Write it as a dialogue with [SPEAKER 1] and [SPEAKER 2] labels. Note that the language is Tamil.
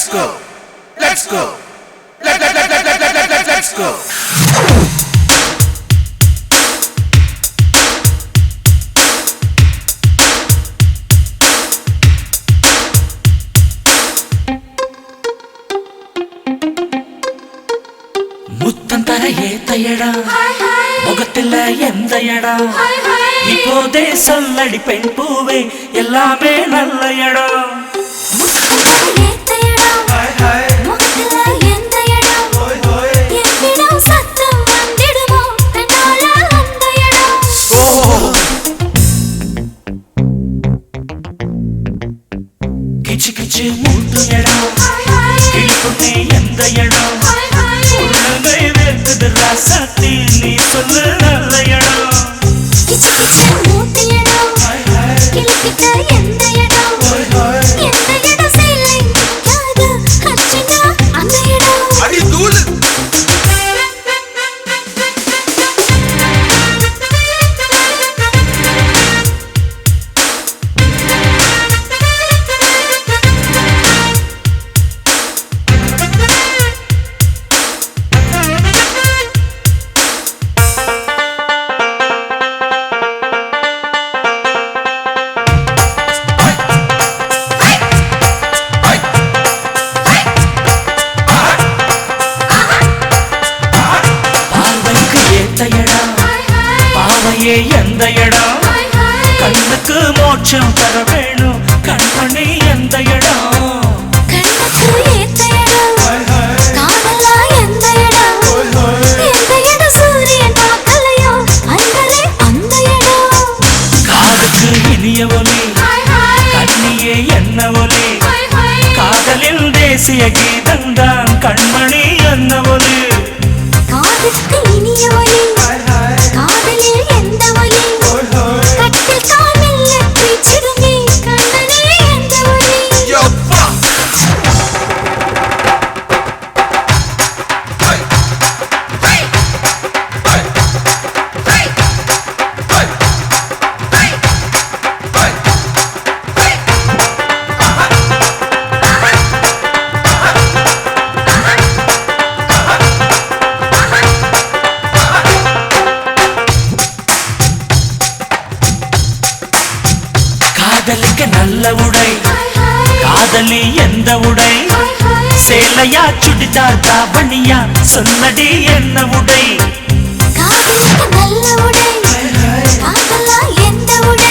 [SPEAKER 1] Let's go. Let's go. Let's go.
[SPEAKER 2] முத்தந்தர ஏத்தையடா முகத்தில எந்த இடம் இப்போதே சொல்லடி பெண் பூவே எல்லாமே நல்ல இடம் கிச்சு கிச்சு மூட்டு இடம் கிழிப்புமே எந்த இடம் உள்ளங்கை வேர்க்குது ராசாத்தி நீ சொல்லு நல்ல இடம்
[SPEAKER 3] கிச்சு கிச்சு மூட்டு இடம் கிழிக்கிட்ட எந்த இடம் எந்த இடம் சேலை நிக்காது அர்ச்சனா அந்த இடம்
[SPEAKER 1] அடி தூள்
[SPEAKER 2] பாவையே எந்த இடம் கண்ணுக்கு மோட்சம் தர வேணும் கண்மணி எந்த இடம்
[SPEAKER 3] கண்ணுக்கு ஏத்த இடம் காதலா எந்த இடம் எந்த இடம் சூரியன் பார்க்கலையோ அன்பரே அந்த இடம்
[SPEAKER 2] காதுக்கு இனிய ஒலி கண்ணியே என்ன ஒலி காதலின் தேசிய கீதந்தான் கண்மணி என்ன ஒலி
[SPEAKER 3] காதுக்கு இனிய ஒலி காதலில் எந்த ஒலி கட்டில் காமில்ல பேச்சிடுமே கண்ணனே எந்த ஒலி
[SPEAKER 2] காதலிக்க நல்ல உடை காதலி எந்த உடை சேலையா சுடிதார் தாவணியா சொன்னடி என்ன உடை
[SPEAKER 3] காதலிக்க நல்ல உடை காதலா எந்த உடை